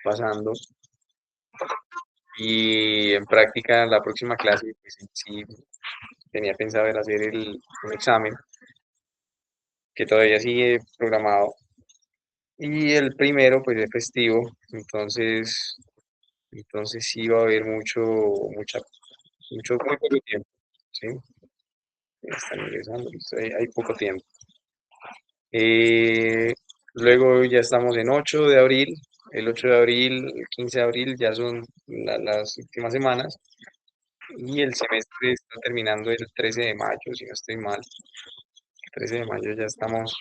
pasando. Y en práctica, la próxima clase, pues sí, tenía pensado era hacer un examen que todavía sigue programado. Y el primero, pues es festivo, entonces sí va a haber muy poco tiempo, ¿sí? Están ingresando, listo, hay poco tiempo. Eh, Luego ya estamos en 8 de abril, el 8 de abril, el 15 de abril ya son las últimas semanas y el semestre está terminando el 13 de mayo, si no estoy mal. El 13 de mayo ya estamos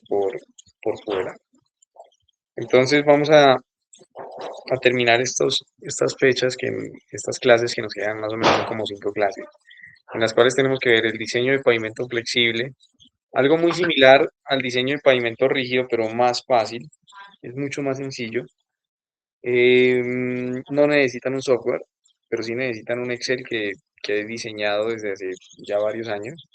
por fuera. Entonces vamos a terminar estas clases que nos quedan más o menos son como 5 clases, en las cuales tenemos que ver el diseño de pavimento flexible, algo muy similar al diseño de pavimento rígido, pero más fácil, es mucho más sencillo. No necesitan un software, pero sí necesitan un Excel que he diseñado desde hace ya varios años.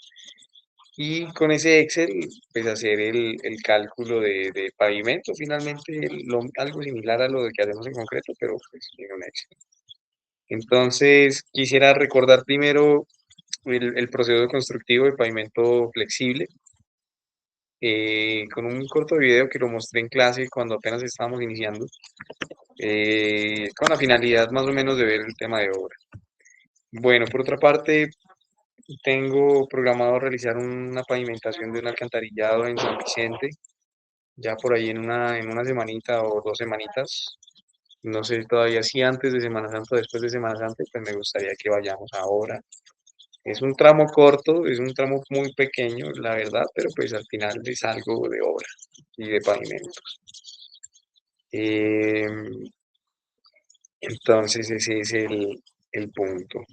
Y con ese Excel, pues hacer el cálculo de pavimento, finalmente algo similar a lo que hacemos en concreto, pero pues en un Excel. Entonces, quisiera recordar primero el proceso constructivo de pavimento flexible, con un corto video que lo mostré en clase cuando apenas estábamos iniciando, con la finalidad más o menos de ver el tema de obra. Bueno, por otra parte, tengo programado realizar una pavimentación de un alcantarillado en San Vicente, ya por ahí en una semanita o 2 semanitas. No sé todavía si antes de Semana Santa o después de Semana Santa, pues me gustaría que vayamos ahora. Es un tramo corto, es un tramo muy pequeño, la verdad, pero pues al final es algo de obra y de pavimento. Em, entonces ese es el punto.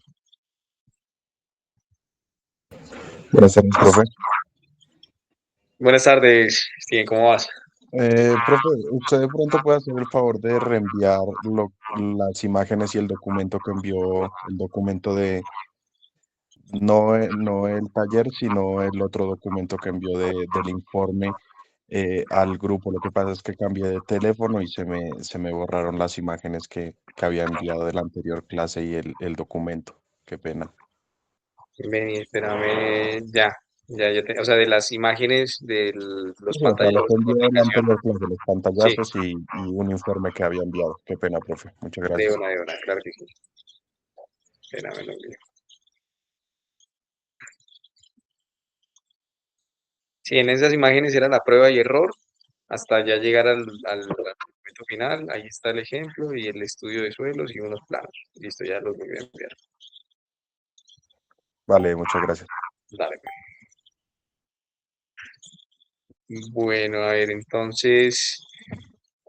Buenas tardes, profe. Buenas tardes, Steven, ¿cómo vas? Profe, ¿usted de pronto puede hacer el favor de reenviar las imágenes y el documento que envió, el documento de, no, no el taller, sino el otro documento que envió del informe al grupo? Lo que pasa es que cambié de teléfono y se me borraron las imágenes que había enviado de la anterior clase y el documento. Qué pena. Vení, espérame, o sea, de las imágenes de los Sí, o sea, lo que pantallazos de envió la en la aplicación. anterior clase, los Sí, pantallazos y un informe que había enviado. Qué pena, profe. Muchas gracias. de una, claro que sí. Espérame, lo envío. Sí, en esas imágenes era la prueba y error, hasta ya llegar al documento final. Ahí está el ejemplo y el estudio de suelos y unos planos. Listo, ya los voy a enviar. Vale, muchas gracias. Dale, pues. Bueno, a ver, entonces,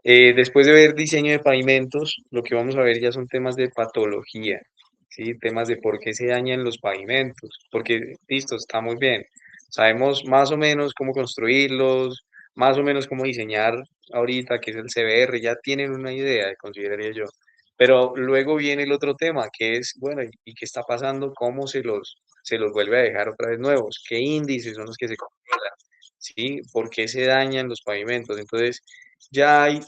después de ver diseño de pavimentos, lo que vamos a ver ya son temas de patología, ¿sí? Temas de por qué se dañan los pavimentos, porque, listo, está muy bien. Sabemos más o menos cómo construirlos, más o menos cómo diseñar ahorita, que es el CBR, ya tienen una idea, consideraría yo. Pero luego viene el otro tema, que es, bueno, ¿y qué está pasando? ¿Cómo se los vuelve a dejar otra vez nuevos? ¿Qué índices son los que se controlan? ¿Sí? ¿Por qué se dañan los pavimentos? Entonces, ya hay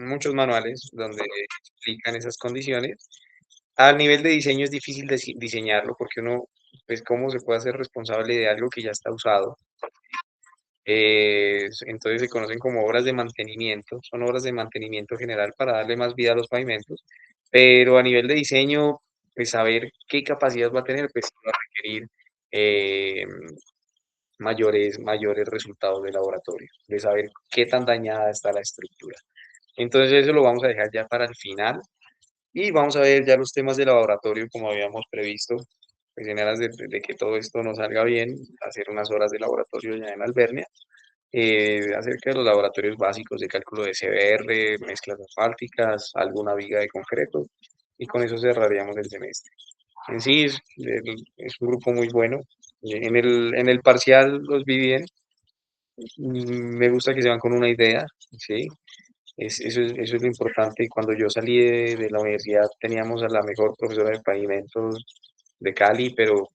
muchos manuales donde explican esas condiciones. Al nivel de diseño es difícil diseñarlo porque uno, pues, ¿cómo se puede hacer responsable de algo que ya está usado? Entonces se conocen como obras de mantenimiento, son obras de mantenimiento general para darle más vida a los pavimentos, pero a nivel de diseño, pues saber qué capacidad va a tener, pues va a requerir eh, mayores resultados de laboratorio, de saber qué tan dañada está la estructura. Entonces eso lo vamos a dejar ya para el final y vamos a ver ya los temas de laboratorio como habíamos previsto, pues en aras de que todo esto nos salga bien, hacer unas horas de laboratorio ya en Albernia, acerca de los laboratorios básicos de cálculo de CBR, mezclas asfálticas, alguna viga de concreto, y con eso cerraríamos el semestre. En sí es un grupo muy bueno. En el parcial los vi bien. Me gusta que se van con una idea, ¿sí? Eso es lo importante. Y cuando yo salí de la universidad teníamos a la mejor profesora de pavimentos de Cali, pero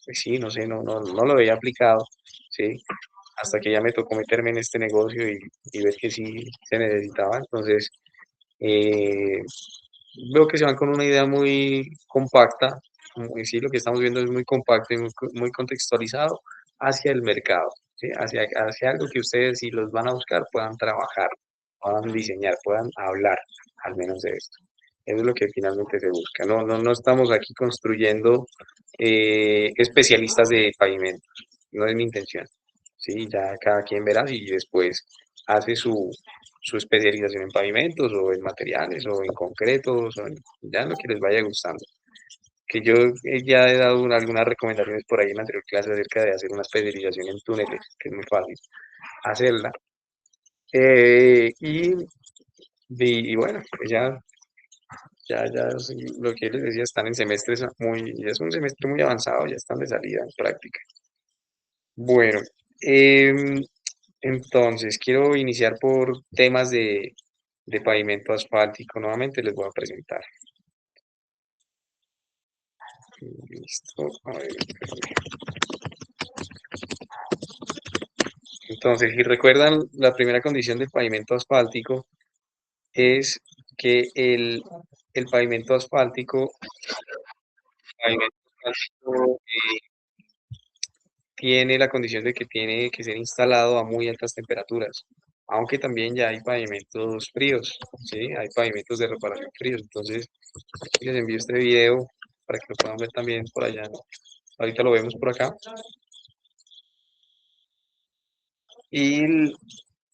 pues sí, no sé, no lo había aplicado, ¿sí? hasta que ya me tocó meterme en este negocio y ver que sí se necesitaba. Entonces, eh, veo que se van con una idea muy compacta, sí, lo que estamos viendo es muy compacto y muy contextualizado hacia el mercado, ¿sí? Hacia algo que ustedes, si los van a buscar, puedan trabajar, puedan diseñar, puedan hablar al menos de esto. Eso es lo que finalmente se busca. No estamos aquí construyendo especialistas de pavimentos, no es mi intención. Sí, ya cada quien verá y después hace su especialización en pavimentos o en materiales o en concretos o en, ya en lo que les vaya gustando. Que yo ya he dado algunas recomendaciones por ahí en la anterior clase acerca de hacer una especialización en túneles, que es muy fácil hacerla. Y bueno, pues lo que les decía, están en semestres muy, ya es un semestre muy avanzado, ya están de salida en práctica. Bueno, em, entonces quiero iniciar por temas de pavimento asfáltico. Nuevamente les voy a presentar. Listo. A ver, entonces, si recuerdan, la primera condición del pavimento asfáltico es que el pavimento asfáltico tiene la condición de que tiene que ser instalado a muy altas temperaturas, aunque también ya hay pavimentos fríos, ¿sí? Hay pavimentos de reparación fríos. Entonces, aquí les envío este video para que lo puedan ver también por allá, ¿no? Ahorita lo vemos por acá. Y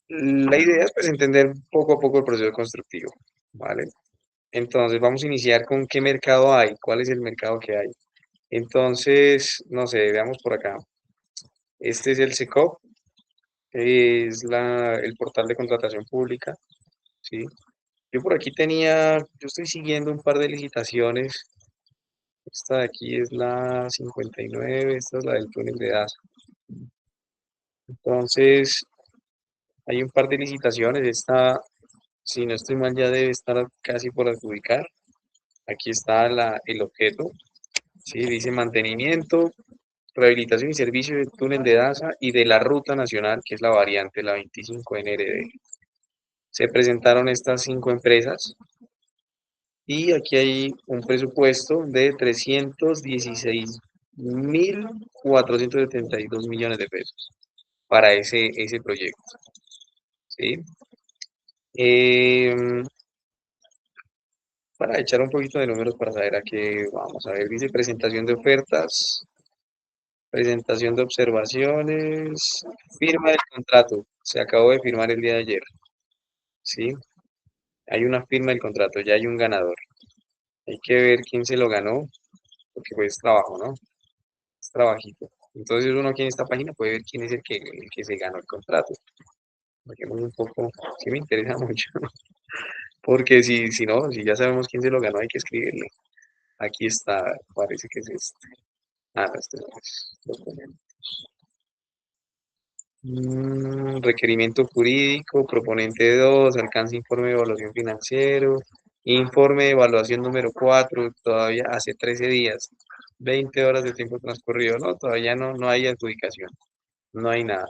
la idea es pues entender poco a poco el proceso constructivo, ¿vale? Entonces vamos a iniciar con qué mercado hay, cuál es el mercado que hay. Entonces, no sé, veamos por acá. Este es el SECOP, es el portal de contratación pública, ¿sí? Yo por aquí yo estoy siguiendo un par de licitaciones. Esta de aquí es la 59, esta es la del túnel de Daza. Entonces, hay un par de licitaciones. Esta, si no estoy mal, ya debe estar casi por adjudicar. Aquí está el objeto, ¿sí? Dice mantenimiento, rehabilitación y servicio del túnel de Daza y de la ruta nacional, que es la variante, la 25 NRD. Se presentaron estas 5 empresas y aquí hay un presupuesto de 316.472 millones de pesos para ese proyecto, ¿sí? Em, para echar un poquito de números para saber a qué vamos a ver, dice presentación de ofertas, presentación de observaciones, firma del contrato. Se acabó de firmar el día de ayer, ¿sí? Hay una firma del contrato, ya hay un ganador. Hay que ver quién se lo ganó, porque pues es trabajo, ¿no? Es trabajito. Entonces uno aquí en esta página puede ver quién es el que se ganó el contrato. Bajemos un poco, sí me interesa mucho, porque si no, si ya sabemos quién se lo ganó, hay que escribirle. Aquí está, parece que es este. Ah, no, este no es. Requerimiento jurídico, proponente 2, alcance informe de evaluación financiero, informe de evaluación número 4, todavía hace 13 días, 20 horas de tiempo transcurrido, no, todavía no hay adjudicación, no hay nada.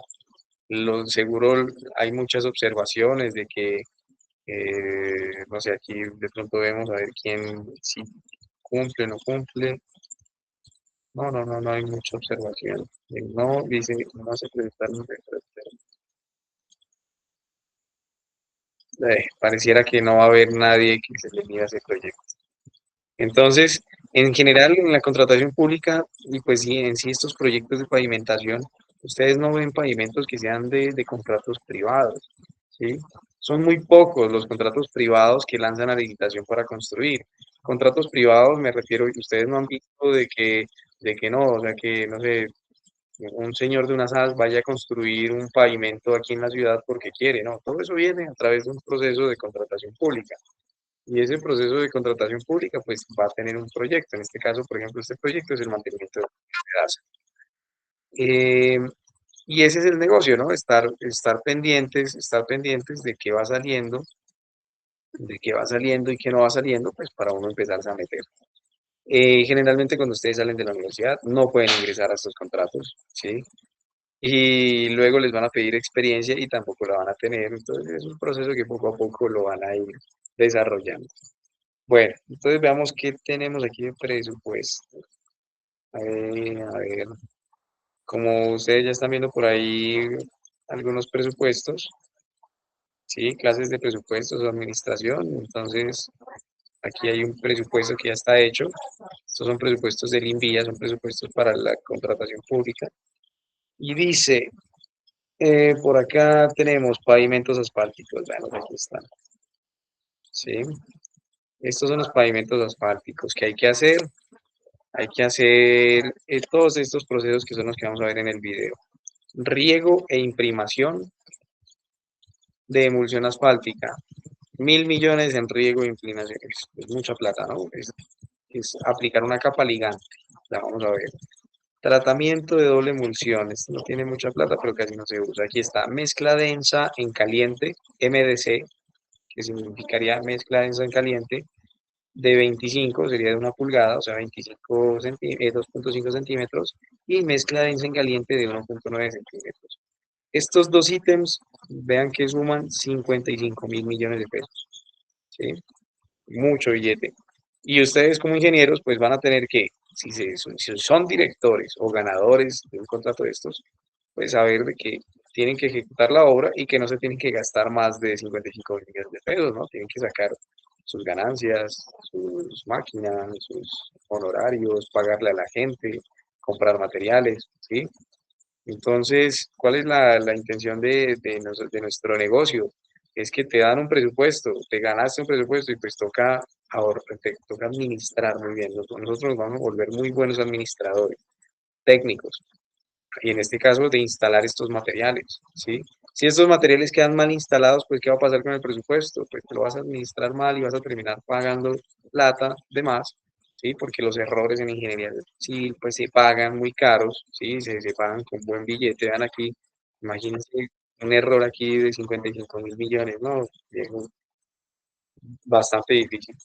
Lo seguro hay muchas observaciones de que, no sé, aquí de pronto vemos a ver quién si cumple o no cumple. No hay mucha observación. No, dice, no se presentaron. Pareciera que no va a haber nadie que se le mida ese proyecto. Entonces, en general, en la contratación pública, y pues sí, en sí estos proyectos de pavimentación, ustedes no ven pavimentos que sean de contratos privados, ¿sí? Son muy pocos los contratos privados que lanzan a licitación para construir. Contratos privados me refiero, ustedes no han visto de que no, o sea, que no sé, un señor de una SAS vaya a construir un pavimento aquí en la ciudad porque quiere, ¿no? Todo eso viene a través de un proceso de contratación pública. Y ese proceso de contratación pública, pues va a tener un proyecto. En este caso, por ejemplo, este proyecto es el mantenimiento de pedazo. Eh, y ese es el negocio, ¿no? Estar pendientes de qué va saliendo y qué no va saliendo, pues para uno empezarse a meter. Generalmente cuando ustedes salen de la universidad no pueden ingresar a estos contratos, ¿sí? y luego les van a pedir experiencia y tampoco la van a tener. Entonces es un proceso que poco a poco lo van a ir desarrollando. Bueno, entonces veamos qué tenemos aquí de presupuesto. A ver, como ustedes ya están viendo por ahí algunos presupuestos, ¿sí? Clases de presupuestos o administración. Entonces, aquí hay un presupuesto que ya está hecho. Estos son presupuestos del INVIA, son presupuestos para la contratación pública. Y dice, por acá tenemos pavimentos asfálticos. Bueno, aquí están. ¿Sí? Estos son los pavimentos asfálticos que hay que hacer. Hay que hacer todos estos procesos que son los que vamos a ver en el video. Riego e imprimación de emulsión asfáltica. 1.000 millones en riego e imprimación. Es mucha plata, ¿no? Es aplicar una capa ligante. La vamos a ver. Tratamiento de doble emulsión. Esto no tiene mucha plata, pero casi no se usa. Aquí está. Mezcla densa en caliente, MDC, que significaría mezcla densa en caliente, de 25, sería de 1 pulgada, o sea, 2.5 centímetros, y mezcla densa en caliente de 1,9 centímetros. Estos dos ítems, vean que suman 55.000 millones de pesos, ¿sí? Mucho billete. Y ustedes como ingenieros, pues van a tener que, si son directores o ganadores de un contrato de estos, pues saber de que tienen que ejecutar la obra y que no se tienen que gastar más de 55.000 millones de pesos, ¿no? Tienen que sacar sus ganancias, sus máquinas, sus honorarios, pagarle a la gente, comprar materiales, ¿sí? Entonces, ¿cuál es la intención de nuestro negocio? Es que te dan un presupuesto, te ganaste un presupuesto y pues toca te toca administrar muy bien. Nosotros nos vamos a volver muy buenos administradores, técnicos, y en este caso de instalar estos materiales, ¿sí? Si estos materiales quedan mal instalados, pues ¿qué va a pasar con el presupuesto? Pues te lo vas a administrar mal y vas a terminar pagando plata de más, ¿sí? Porque los errores en ingeniería civil pues se pagan muy caros, ¿sí? Se pagan con buen billete. Vean aquí, imagínense un error aquí de 55.000 millones, ¿no? Es bastante difícil.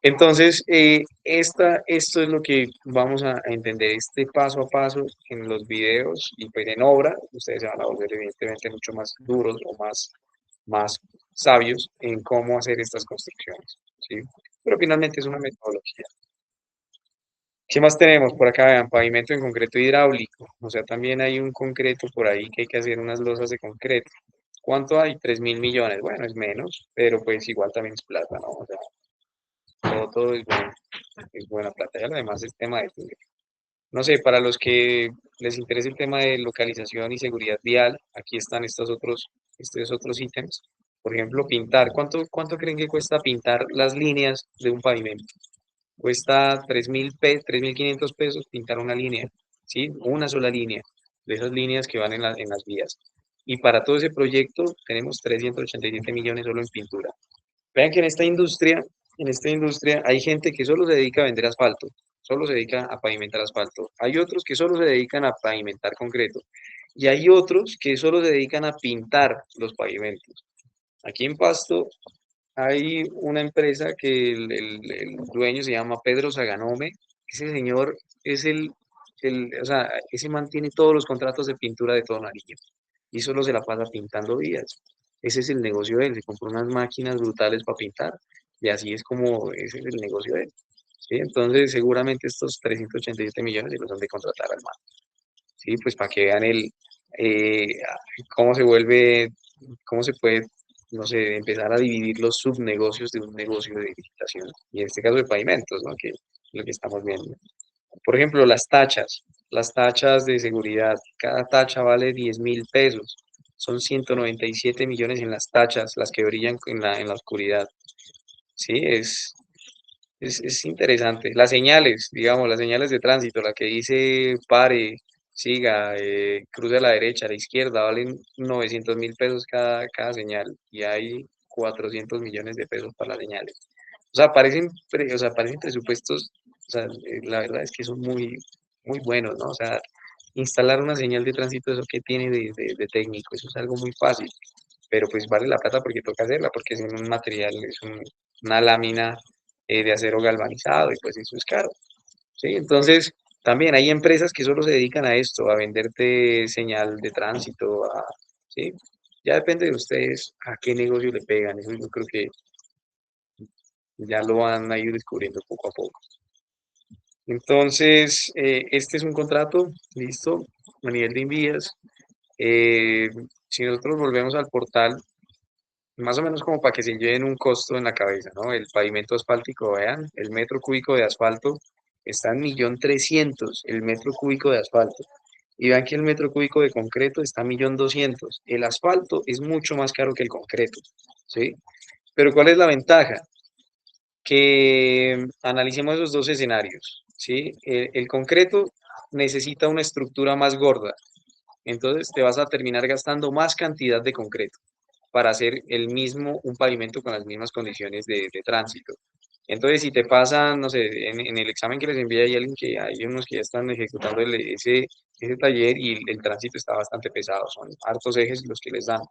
Entonces, esto es lo que vamos a entender, este paso a paso en los videos y pues en obra, ustedes se van a volver evidentemente mucho más duros o más sabios en cómo hacer estas construcciones, ¿sí? Pero finalmente es una metodología. ¿Qué más tenemos por acá? Vean, pavimento en concreto hidráulico, o sea, también hay un concreto por ahí que hay que hacer unas losas de concreto. ¿Cuánto hay? 3.000 millones. Bueno, es menos, pero pues igual también es plata, ¿no? O sea, todo es buena plata. Y además el tema de, no sé, para los que les interese el tema de localización y seguridad vial, aquí están estos otros ítems. Por ejemplo, pintar. ¿Cuánto creen que cuesta pintar las líneas de un pavimento? Cuesta 3.500 pesos pintar una línea, ¿sí? Una sola línea, de esas líneas que van en las vías. Y para todo ese proyecto tenemos 387 millones solo en pintura. Vean que en esta industria hay gente que solo se dedica a vender asfalto, solo se dedica a pavimentar asfalto. Hay otros que solo se dedican a pavimentar concreto y hay otros que solo se dedican a pintar los pavimentos. Aquí en Pasto hay una empresa que el dueño se llama Pedro Saganome. Ese señor es o sea, ese mantiene todos los contratos de pintura de todo Nariño y solo se la pasa pintando vías. Ese es el negocio de él, se compró unas máquinas brutales para pintar y así es como ese es el negocio de él. ¿Sí? Entonces, seguramente estos 387 millones se los han de contratar al man. ¿Sí? Pues para que vean eh, cómo se vuelve, cómo se puede, no sé, empezar a dividir los subnegocios de un negocio de edificación, y en este caso de pavimentos, ¿no? Que es lo que estamos viendo. Por ejemplo, las tachas de seguridad, cada tacha vale 10.000 pesos, son 197 millones en las tachas, las que brillan en la oscuridad, ¿sí? Es interesante. Las señales, digamos, las señales de tránsito, la que dice pare, siga, cruce a la derecha, a la izquierda, valen 900.000 pesos cada señal y hay 400 millones de pesos para las señales. O sea, parecen presupuestos, o sea, la verdad es que son muy buenos, ¿no? O sea, instalar una señal de tránsito, eso que tiene de técnico, eso es algo muy fácil, pero pues vale la plata porque toca hacerla, porque es en un material, una lámina de acero galvanizado y pues eso es caro, ¿sí? Entonces, También hay empresas que solo se dedican a esto, a venderte señal de tránsito, ¿sí? Ya depende de ustedes a qué negocio le pegan. Eso yo creo que ya lo van a ir descubriendo poco a poco. Entonces, este es un contrato, listo, a nivel de envías. Eh, si nosotros volvemos al portal, más o menos como para que se lleven un costo en la cabeza, ¿no? El pavimento asfáltico, vean, el metro cúbico de asfalto está en 1.300.000, el metro cúbico de asfalto. Y vean que el metro cúbico de concreto está en 1.200.000. El asfalto es mucho más caro que el concreto, ¿sí? Pero ¿cuál es la ventaja? Que analicemos esos dos escenarios, ¿sí? El concreto necesita una estructura más gorda, entonces te vas a terminar gastando más cantidad de concreto para hacer el mismo, un pavimento con las mismas condiciones de tránsito. Entonces, si te pasan, no sé, en el examen que les envía hay alguien que hay unos que ya están ejecutando ese taller y el tránsito está bastante pesado, son hartos ejes los que les dan.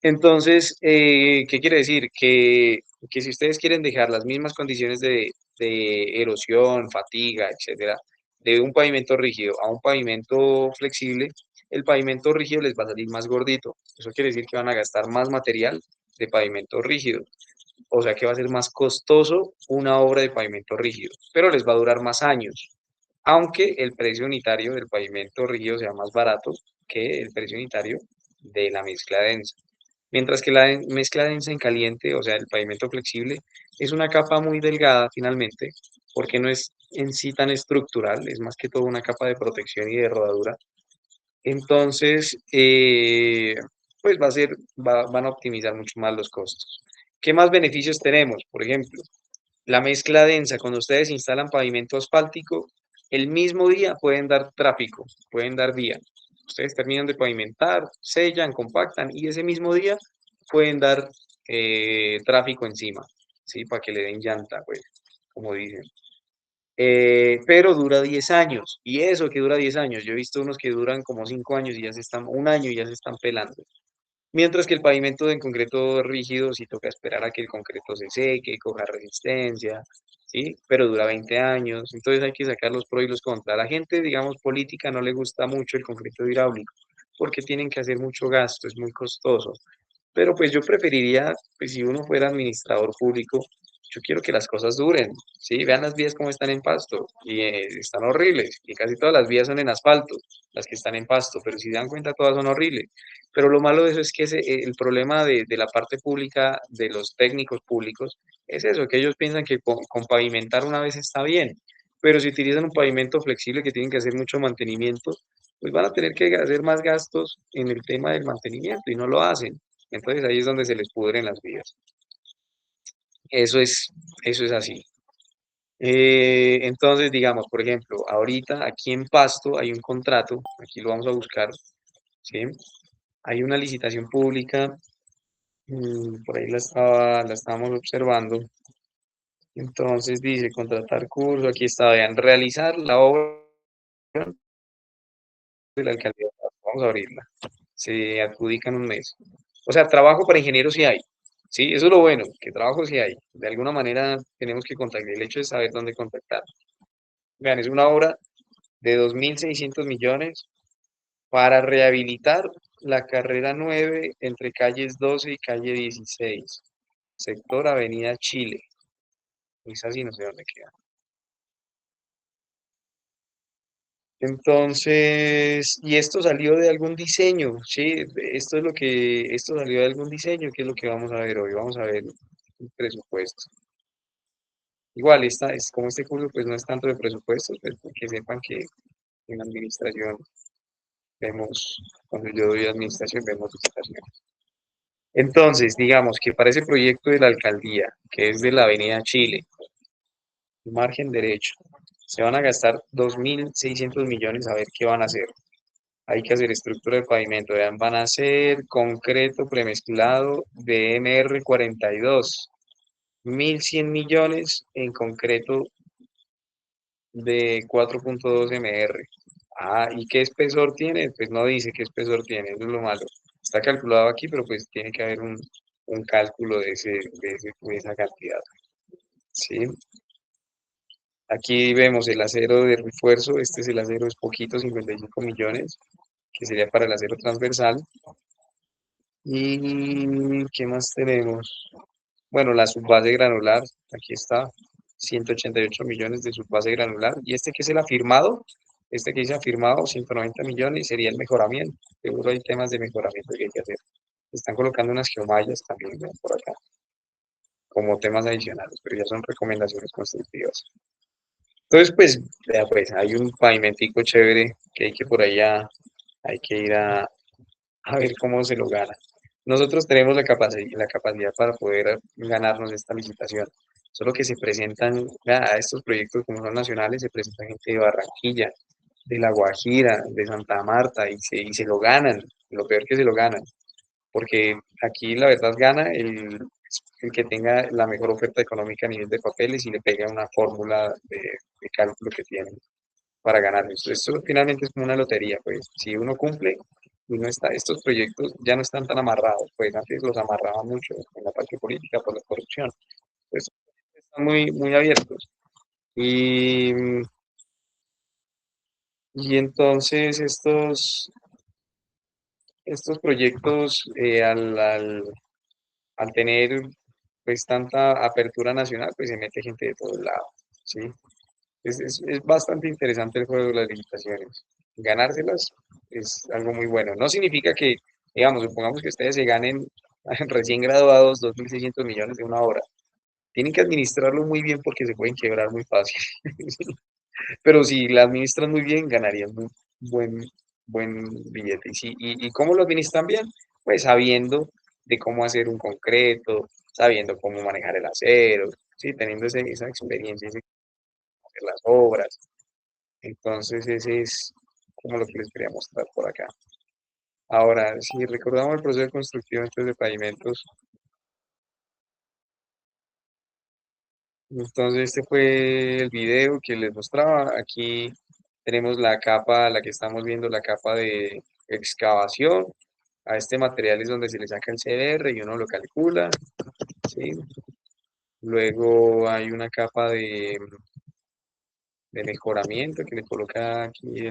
Entonces, ¿qué quiere decir? Que si ustedes quieren dejar las mismas condiciones de erosión, fatiga, etcétera, de un pavimento rígido a un pavimento flexible, el pavimento rígido les va a salir más gordito. Eso quiere decir que van a gastar más material de pavimento rígido. O sea que va a ser más costoso una obra de pavimento rígido, pero les va a durar más años, aunque el precio unitario del pavimento rígido sea más barato que el precio unitario de la mezcla densa. Mientras que la mezcla densa en caliente, o sea, el pavimento flexible, es una capa muy delgada finalmente, porque no es en sí tan estructural, es más que todo una capa de protección y de rodadura. Entonces, pues van a optimizar mucho más los costos. ¿Qué más beneficios tenemos? Por ejemplo, la mezcla densa, cuando ustedes instalan pavimento asfáltico, el mismo día pueden dar tráfico, pueden dar vía. Ustedes terminan de pavimentar, sellan, compactan y ese mismo día pueden dar tráfico encima, ¿sí? Para que le den llanta, pues, como dicen. Pero dura 10 años y eso que dura 10 años. Yo he visto unos que duran como 5 años y ya se están, un año y ya se están pelando. Mientras que el pavimento en concreto rígido sí toca esperar a que el concreto se seque, coja resistencia, ¿sí? Pero dura 20 años, entonces hay que sacar los pros y los contras. A la gente, digamos, política no le gusta mucho el concreto hidráulico porque tienen que hacer mucho gasto, es muy costoso. Pero pues yo preferiría, pues si uno fuera administrador público, yo quiero que las cosas duren, ¿sí? Vean las vías como están en Pasto y están horribles y casi todas las vías son en asfalto, las que están en Pasto, pero si se dan cuenta todas son horribles. Pero lo malo de eso es que el problema de la parte pública, de los técnicos públicos, es eso, que ellos piensan que con pavimentar una vez está bien, pero si utilizan un pavimento flexible que tienen que hacer mucho mantenimiento, pues van a tener que hacer más gastos en el tema del mantenimiento y no lo hacen. Entonces ahí es donde se les pudren las vidas. Eso es, eso es así. Entonces, digamos, por ejemplo, ahorita aquí en Pasto hay un contrato, aquí lo vamos a buscar, ¿sí? Hay una licitación pública, por ahí la estábamos observando. Entonces dice contratar curso, aquí está, vean, realizar la obra de la alcaldía. Vamos a abrirla. Se adjudican un mes. O sea, trabajo para ingenieros sí hay. Sí, eso es lo bueno, que trabajo sí hay. De alguna manera tenemos que contactar. El hecho de saber dónde contactar. Vean, es una obra de 2.600 millones para rehabilitar la carrera 9 entre calles 12 y calle 16, sector Avenida Chile. Es así, no sé dónde queda. Entonces, y esto salió de algún diseño, ¿sí? Esto salió de algún diseño, que es lo que vamos a ver hoy. Vamos a ver el presupuesto. Igual, como este curso pues no es tanto de presupuestos, pues que sepan que en administración vemos, cuando yo doy administración, vemos licitaciones. Entonces, digamos que para ese proyecto de la alcaldía, que es de la Avenida Chile, margen derecho, se van a gastar 2.600 millones a ver qué van a hacer. Hay que hacer estructura de pavimento, vean, van a hacer concreto premezclado de MR42, 1.100 millones en concreto de 4.2 MR. Ah, ¿y qué espesor tiene? Pues no dice qué espesor tiene, eso es lo malo. Está calculado aquí, pero pues tiene que haber un cálculo de esa cantidad. ¿Sí? Aquí vemos el acero de refuerzo, este es el acero, es poquito, 55 millones, que sería para el acero transversal. ¿Y qué más tenemos? Bueno, la subbase granular, aquí está, 188 millones de subbase granular. Y este que es el afirmado, este que dice afirmado, 190 millones, sería el mejoramiento. Seguro hay temas de mejoramiento que hay que hacer. Están colocando unas geomallas también, vean, por acá, como temas adicionales, pero ya son recomendaciones constructivas. Entonces, pues, vea, pues, hay un pavimentico chévere que hay que por allá, hay que ir a ver cómo se lo gana. Nosotros tenemos la capacidad para poder ganarnos esta licitación, solo que se presentan, vea, a estos proyectos como son nacionales, se presenta gente de Barranquilla, de La Guajira, de Santa Marta, y se lo ganan, lo peor que se lo ganan, porque aquí la verdad gana el que tenga la mejor oferta económica a nivel de papeles y le pega una fórmula de cálculo que tiene para ganar. Esto finalmente es como una lotería, pues si uno cumple y no está, estos proyectos ya no están tan amarrados, pues antes los amarraban mucho en la parte política por la corrupción, pues están muy abiertos. Y, y entonces estos proyectos al tener pues tanta apertura nacional, pues se mete gente de todos lados, ¿sí? Es bastante interesante el juego de las licitaciones. Ganárselas es algo muy bueno. No significa que, digamos, supongamos que ustedes se ganen recién graduados 2.600 millones de una hora. Tienen que administrarlo muy bien porque se pueden quebrar muy fácil. Pero si la administran muy bien, ganarían muy buen, buen billete. ¿Y cómo lo administran bien? Pues sabiendo de cómo hacer un concreto, sabiendo cómo manejar el acero, ¿sí? Teniendo esa experiencia, ese hacer las obras. Entonces, ese es como lo que les quería mostrar por acá. Ahora, si recordamos el proceso de construcción entonces, de pavimentos, entonces este fue el video que les mostraba. Aquí tenemos la capa, la que estamos viendo, la capa de excavación. A este material es donde se le saca el CBR y uno lo calcula, ¿sí? Luego hay una capa de mejoramiento que le coloca aquí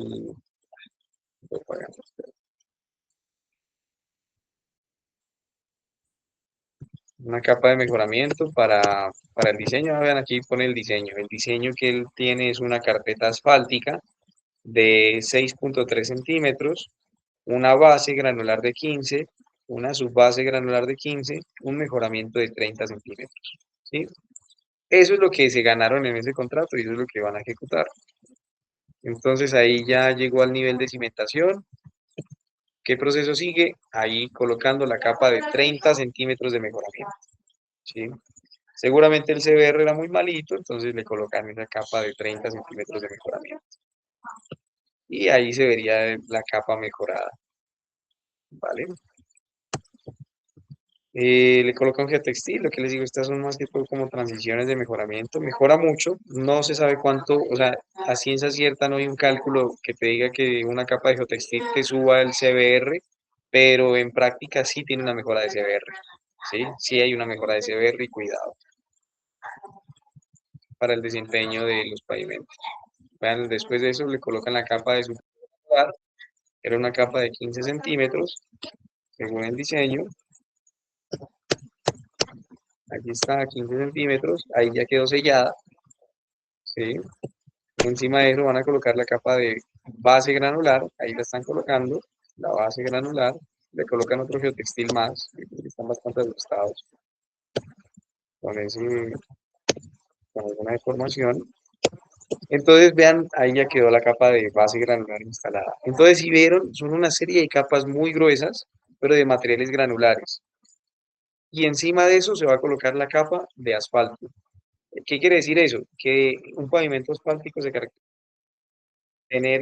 una capa de mejoramiento para el diseño. Vean, aquí pone el diseño. El diseño que él tiene es una carpeta asfáltica de 6.3 centímetros, una base granular de 15, una subbase granular de 15, un mejoramiento de 30 centímetros. ¿Sí? Eso es lo que se ganaron en ese contrato y eso es lo que van a ejecutar. Entonces ahí ya llegó al nivel de cimentación. ¿Qué proceso sigue? Ahí colocando la capa de 30 centímetros de mejoramiento. ¿Sí? Seguramente el CBR era muy malito, entonces le colocan esa capa de 30 centímetros de mejoramiento. Y ahí se vería la capa mejorada, ¿vale? Le colocan geotextil, lo que les digo, estas son más que todo como transiciones de mejoramiento. Mejora mucho, no se sabe cuánto, o sea, a ciencia cierta no hay un cálculo que te diga que una capa de geotextil te suba el CBR, pero en práctica sí tiene una mejora de CBR, ¿sí? Sí hay una mejora de CBR y cuidado para el desempeño de los pavimentos. Vean, después de eso le colocan la capa de superar, era una capa de 15 centímetros, según el diseño. Aquí está, 15 centímetros, ahí ya quedó sellada, ¿sí? Encima de eso van a colocar la capa de base granular, ahí la están colocando, la base granular, le colocan otro geotextil más, que están bastante ajustados con, con alguna deformación. Entonces, vean, ahí ya quedó la capa de base granular instalada. Entonces, si vieron, son una serie de capas muy gruesas, pero de materiales granulares. Y encima de eso se va a colocar la capa de asfalto. ¿Qué quiere decir eso? Que un pavimento asfáltico se caracteriza por tener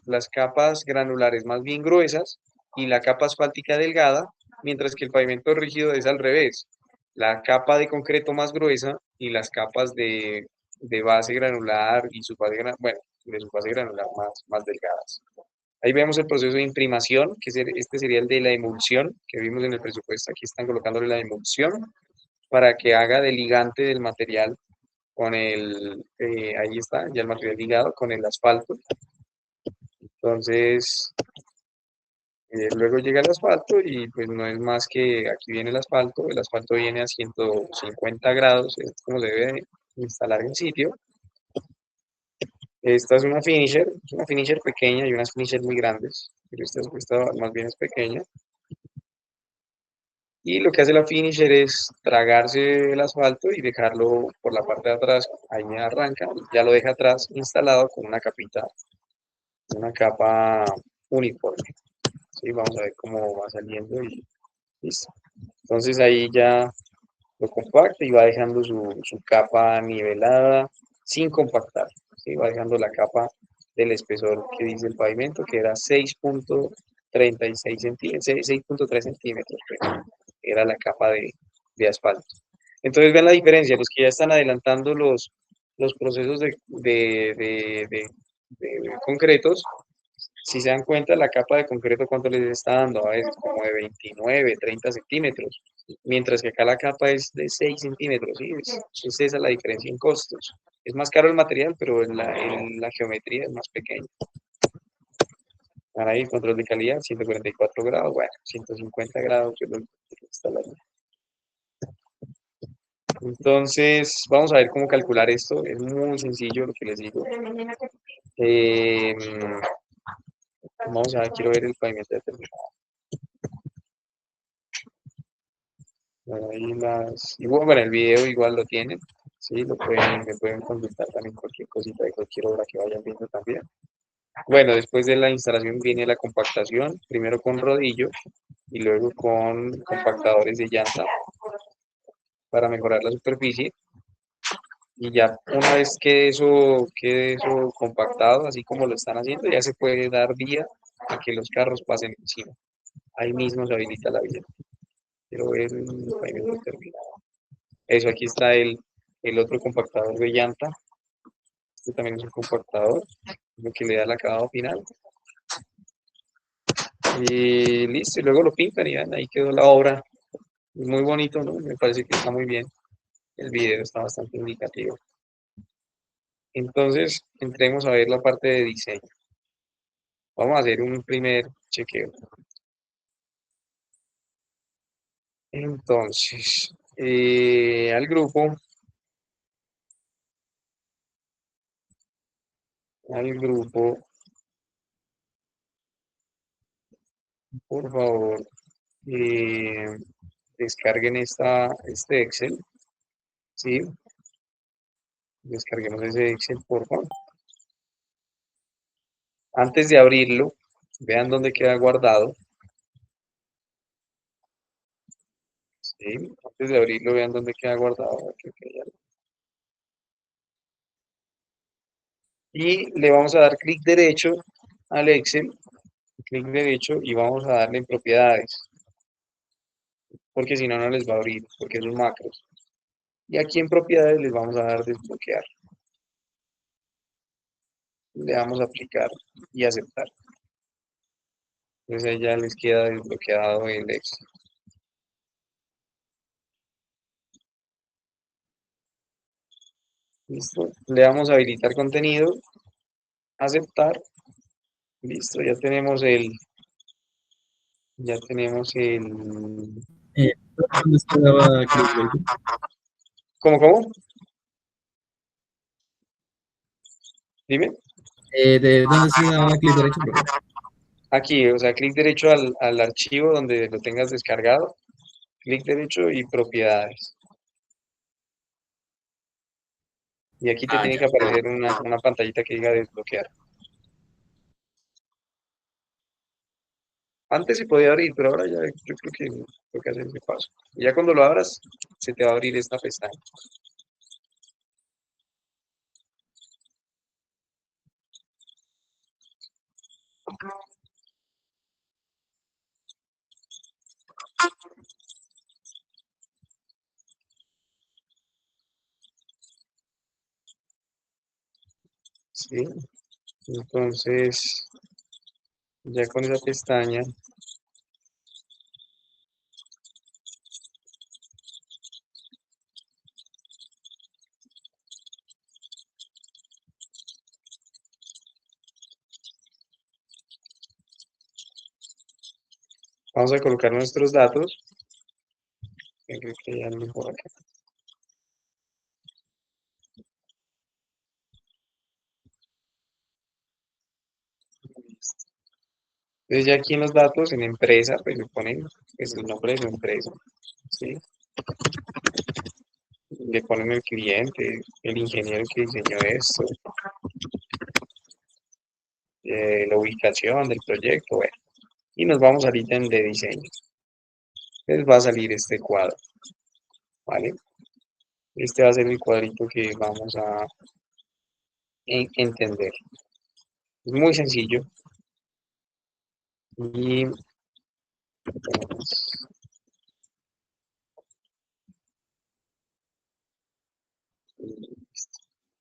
las capas granulares más bien gruesas y la capa asfáltica delgada, mientras que el pavimento rígido es al revés. La capa de concreto más gruesa y las capas de base granular y su base granular, bueno, de su base granular más delgadas. Ahí vemos el proceso de imprimación, este sería el de la emulsión que vimos en el presupuesto. Aquí están colocándole la emulsión para que haga de ligante del material ahí está, ya el material ligado con el asfalto. Entonces, luego llega el asfalto y pues no es más que aquí viene el asfalto viene a 150 grados, es como se debe instalar en sitio. Esta es una finisher pequeña y unas finisher muy grandes, pero esta más bien es pequeña. Y lo que hace la finisher es tragarse el asfalto y dejarlo por la parte de atrás, ahí arranca, ya lo deja atrás instalado con una capa uniforme. ¿Sí? Vamos a ver cómo va saliendo y listo. Entonces ahí ya lo compacta y va dejando su capa nivelada sin compactar. ¿Sí? Va dejando la capa del espesor que dice el pavimento, que era 6,36 centímetros, 6,3 centímetros, pues, era la capa de asfalto. Entonces ven la diferencia, los que ya están adelantando los procesos de concretos, si se dan cuenta, la capa de concreto, ¿cuánto les está dando? A veces como de 29, 30 centímetros, mientras que acá la capa es de 6 centímetros, ¿sí? Es esa la diferencia en costos. Es más caro el material, pero en la geometría es más pequeño. Ahí, control de calidad, 144 grados, bueno, 150 grados, yo lo instalaría. Entonces, vamos a ver cómo calcular esto. Es muy sencillo lo que les digo. Eh, Vamos a ver, quiero ver el pavimento determinado. Bueno, ahí bueno, el video igual lo tienen. Sí, me pueden consultar también cualquier cosita de cualquier obra que vayan viendo también. Bueno, después de la instalación viene la compactación, primero con rodillo y luego con compactadores de llanta para mejorar la superficie. Y ya una vez quede eso compactado, así como lo están haciendo, ya se puede dar vía a que los carros pasen encima. Ahí mismo se habilita la vía. Quiero ver el pavimento terminado. Eso, aquí está el otro compactador de llanta. Este también es un compactador, lo que le da el acabado final. Y listo, y luego lo pintan y ahí quedó la obra. Muy bonito, ¿no? Me parece que está muy bien. El video está bastante indicativo. Entonces, entremos a ver la parte de diseño. Vamos a hacer un primer chequeo. Entonces, al grupo, por favor, eh, descarguen este Excel, ¿sí? Descarguemos ese Excel, por favor. Antes de abrirlo, vean dónde queda guardado, ¿sí? Antes de abrirlo, vean dónde queda guardado. Y le vamos a dar clic derecho al Excel, clic derecho y vamos a darle en propiedades, porque si no, no les va a abrir, porque es un macros. Y aquí en propiedades les vamos a dar desbloquear. Le damos a aplicar y aceptar. Entonces ahí ya les queda desbloqueado el Excel. Listo. Le damos a habilitar contenido, aceptar. Listo, ya tenemos el. ¿Dónde se daba clic derecho? ¿Cómo? Dime. ¿De dónde se daba clic derecho? Perdón. Aquí, o sea, clic derecho al archivo donde lo tengas descargado, clic derecho y propiedades. Y aquí te Ah, tiene ya. que aparecer una pantallita que diga desbloquear. Antes se podía abrir, pero ahora ya yo creo que tengo que hacer ese paso. Y ya cuando lo abras, se te va a abrir esta pestaña. ¿Sí? Entonces, ya con esa pestaña, Vamos a colocar nuestros datos. Creo que ya ando por acá. Entonces ya aquí en los datos, en empresa, pues le ponen pues, el nombre de su empresa, ¿sí? Le ponen el cliente, el ingeniero que diseñó esto, la ubicación del proyecto, bueno. Y nos vamos al ítem de diseño. Entonces va a salir este cuadro, ¿vale? Este va a ser el cuadrito que vamos a entender. Es muy sencillo. Y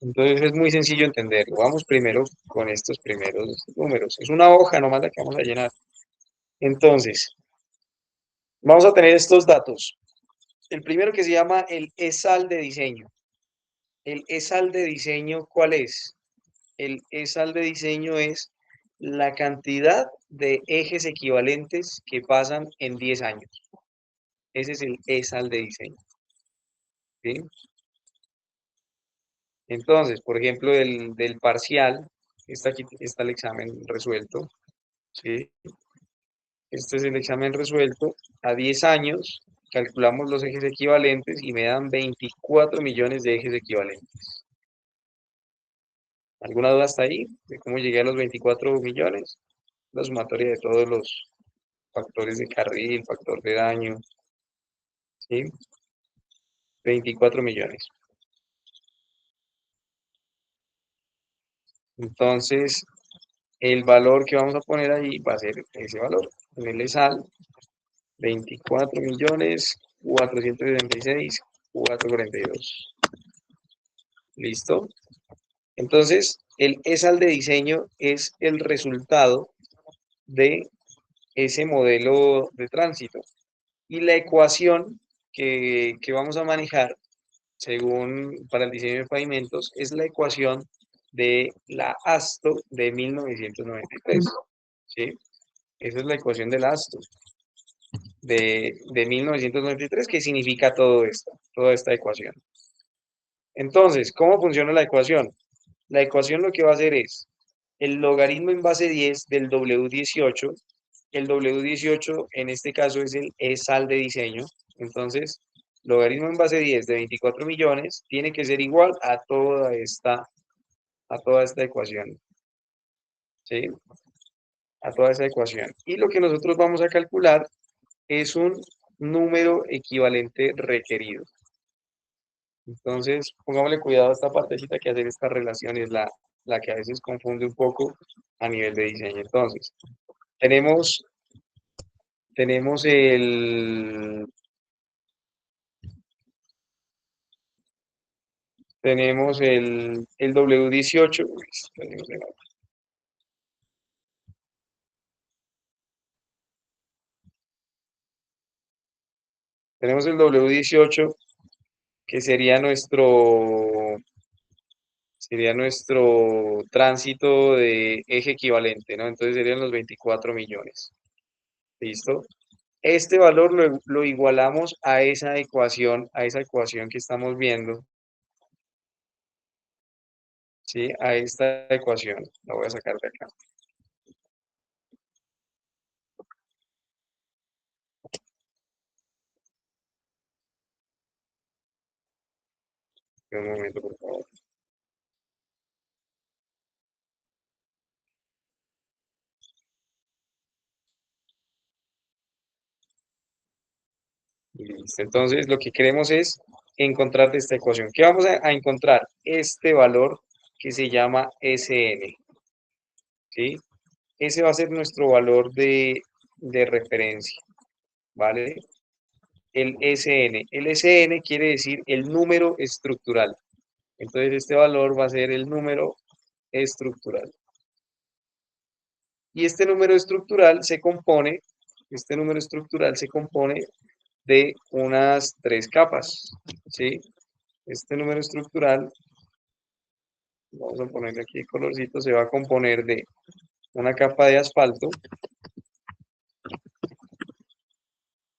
entonces es muy sencillo entenderlo. Vamos primero con estos primeros números. Es una hoja nomás la que vamos a llenar. Entonces, vamos a tener estos datos. El primero que se llama el ESAL de diseño. El ESAL de diseño, ¿cuál es? El ESAL de diseño es la cantidad de ejes equivalentes que pasan en 10 años. Ese es el ESAL de diseño. ¿Sí? Entonces, por ejemplo, del parcial, aquí está el examen resuelto. ¿Sí? Este es el examen resuelto. A 10 años calculamos los ejes equivalentes y me dan 24 millones de ejes equivalentes. ¿Alguna duda hasta ahí? ¿De cómo llegué a los 24 millones? La sumatoria de todos los factores de carril, factor de daño, ¿sí? 24 millones. Entonces, el valor que vamos a poner ahí va a ser ese valor. En el ESAL, 24 millones, 476, 442. ¿Listo? Entonces, el ESAL de diseño es el resultado de ese modelo de tránsito. Y la ecuación que vamos a manejar según para el diseño de pavimentos es la ecuación de la ASTO de 1993. ¿Sí? Esa es la ecuación de la ASTO de 1993 que significa todo esto, toda esta ecuación. Entonces, ¿cómo funciona la ecuación? La ecuación lo que va a hacer es el logaritmo en base 10 del W18. El W18 en este caso es el ESAL de diseño. Entonces, logaritmo en base 10 de 24 millones tiene que ser igual a toda esta ecuación. ¿Sí? A toda esa ecuación. Y lo que nosotros vamos a calcular es un número equivalente requerido. Entonces, pongámosle cuidado a esta partecita que hacer esta relación es la que a veces confunde un poco a nivel de diseño. Entonces, tenemos, tenemos el W18. Tenemos el W18 que sería nuestro tránsito de eje equivalente, ¿no? Entonces serían los 24 millones. ¿Listo? Este valor lo igualamos a esa ecuación que estamos viendo, ¿sí? A esta ecuación. La voy a sacar de acá. Un momento, por favor. Listo. Entonces, lo que queremos es encontrar de esta ecuación. ¿Qué vamos a encontrar? Este valor que se llama SN, ¿sí? Ese va a ser nuestro valor de referencia, ¿vale? El SN. El SN quiere decir el número estructural. Entonces, este valor va a ser el número estructural. Y este número estructural se compone de unas 3 capas, ¿sí? Este número estructural, vamos a ponerle aquí el colorcito, se va a componer de una capa de asfalto,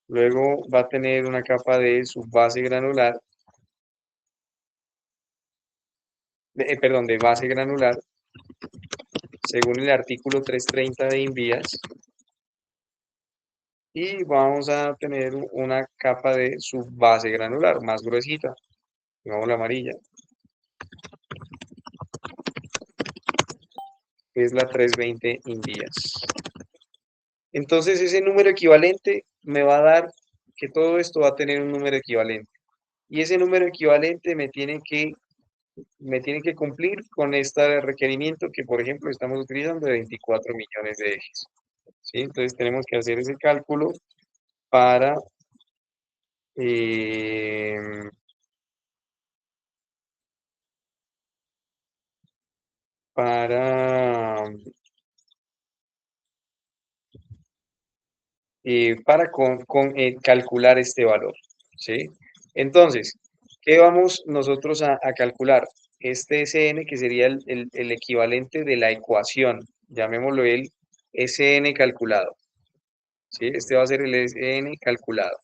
Luego va a tener una capa de subbase granular, perdón, de base granular, según el artículo 330 de Invías. Y vamos a tener una capa de subbase granular más gruesita, digamos la amarilla, que es la 320 Invías. Entonces ese número equivalente me va a dar que todo esto va a tener un número equivalente. Y ese número equivalente me tiene que cumplir con este requerimiento que, por ejemplo, estamos utilizando de 24 millones de ejes. ¿Sí? Entonces tenemos que hacer ese cálculo para, eh, para, calcular este valor. ¿Sí? Entonces, ¿qué vamos nosotros a calcular? Este Sn, que sería el equivalente de la ecuación, llamémoslo el Sn calculado. ¿Sí? Este va a ser el Sn calculado.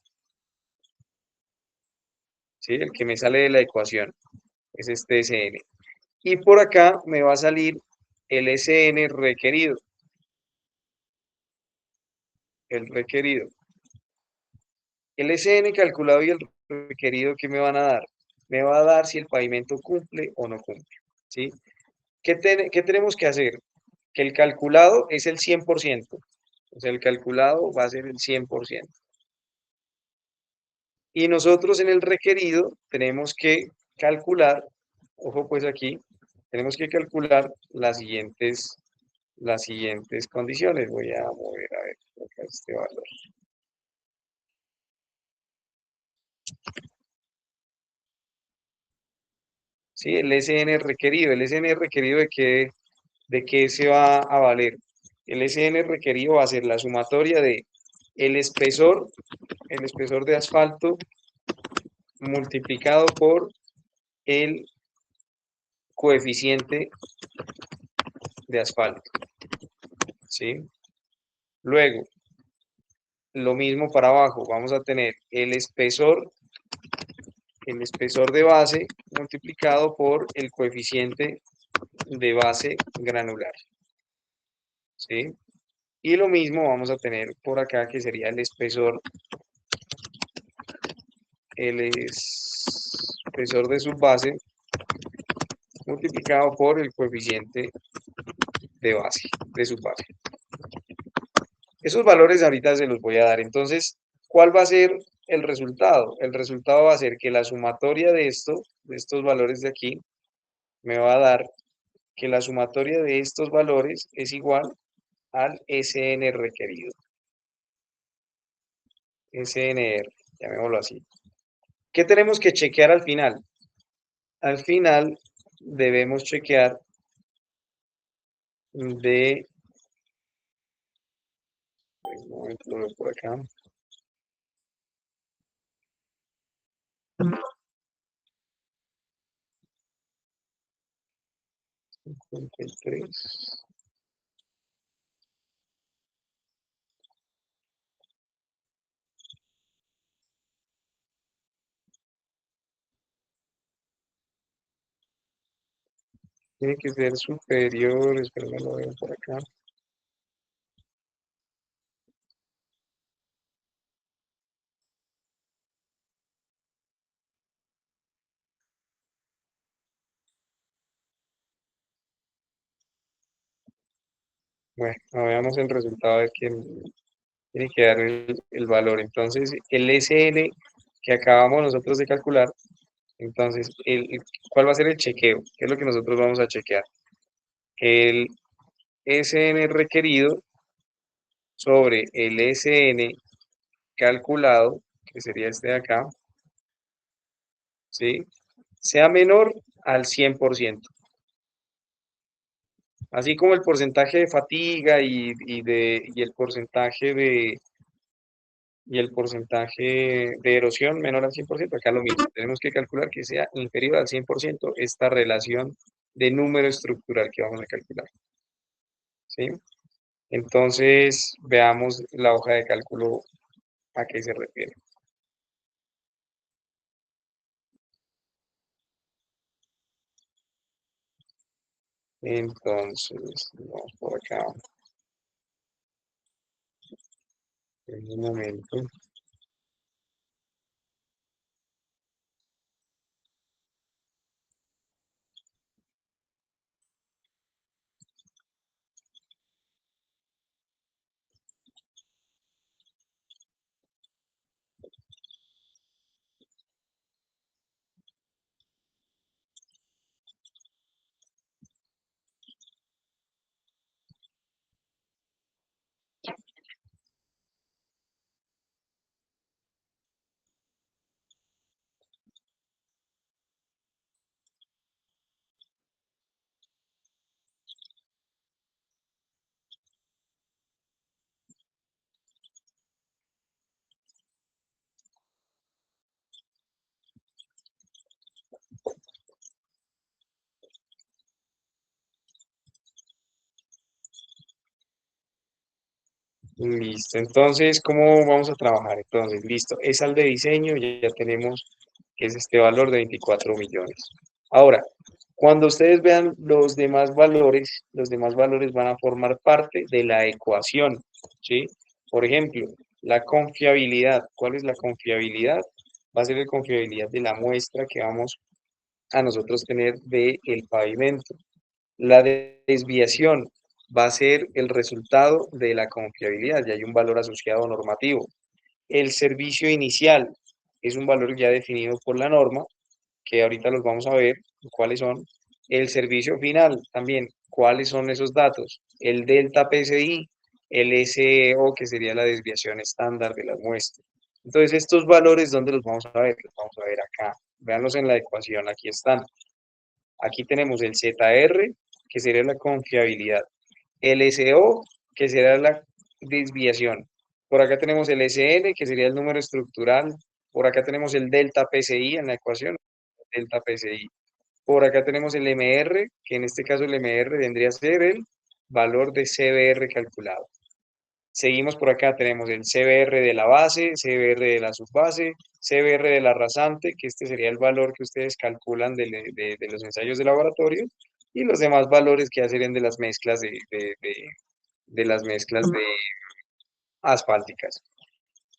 ¿Sí? El que me sale de la ecuación es este Sn. Y por acá me va a salir el Sn requerido. El requerido. El Sn calculado y el requerido, ¿qué me van a dar? Me va a dar si el pavimento cumple o no cumple. ¿Sí? ¿Qué tenemos que hacer? Que el calculado es el 100%. O sea, el calculado va a ser el 100%. Y nosotros en el requerido tenemos que calcular, ojo pues aquí, tenemos que calcular las siguientes condiciones. Voy a mover a ver acá este valor. Sí, el SN requerido. ¿El SN requerido de qué se va a valer? El SN requerido va a ser la sumatoria de el espesor de asfalto multiplicado por el coeficiente de asfalto. ¿Sí? Luego, lo mismo para abajo, vamos a tener el espesor de base multiplicado por el coeficiente de base granular. ¿Sí? Y lo mismo vamos a tener por acá, que sería el espesor de subbase multiplicado por el coeficiente de base, de subbase. Esos valores ahorita se los voy a dar. Entonces, ¿cuál va a ser el resultado? El resultado va a ser que la sumatoria de estos valores de aquí, me va a dar que la sumatoria de estos valores es igual al SN requerido. SNR, llamémoslo así. ¿Qué tenemos que chequear al final? Al final debemos chequear de... Un momento, lo veo por acá. Tiene que ser superior, espera, lo veo por acá. Bueno, veamos el resultado de que tiene que dar el valor. Entonces, el SN que acabamos nosotros de calcular, entonces, ¿cuál va a ser el chequeo? ¿Qué es lo que nosotros vamos a chequear? El SN requerido sobre el SN calculado, que sería este de acá, ¿sí? Sea menor al 100%. Así como el porcentaje de fatiga y el porcentaje de erosión menor al 100%, acá lo mismo. Tenemos que calcular que sea inferior al 100% esta relación de número estructural que vamos a calcular. ¿Sí? Entonces, veamos la hoja de cálculo a qué se refiere. Entonces, vamos por acá. En un momento. Listo. Entonces, ¿cómo vamos a trabajar? Entonces, listo. Es al de diseño, ya tenemos que es este valor de 24 millones. Ahora, cuando ustedes vean los demás valores van a formar parte de la ecuación, ¿sí? Por ejemplo, la confiabilidad. ¿Cuál es la confiabilidad? Va a ser la confiabilidad de la muestra que vamos a nosotros tener del pavimento. La desviación va a ser el resultado de la confiabilidad, ya hay un valor asociado normativo. El servicio inicial es un valor ya definido por la norma, que ahorita los vamos a ver cuáles son. El servicio final también, cuáles son esos datos. El delta PSI, el SEO, que sería la desviación estándar de las muestras. Entonces, estos valores, ¿dónde los vamos a ver? Los vamos a ver acá. Véanlos en la ecuación, aquí están. Aquí tenemos el ZR, que sería la confiabilidad. El SO, que será la desviación. Por acá tenemos el SN, que sería el número estructural. Por acá tenemos el delta PSI en la ecuación, delta PSI. Por acá tenemos el MR, que en este caso el MR vendría a ser el valor de CBR calculado. Seguimos por acá, tenemos el CBR de la base, CBR de la subbase, CBR de la rasante, que este sería el valor que ustedes calculan de los ensayos de laboratorio, y los demás valores que ya serían de las mezclas de las mezclas de asfálticas.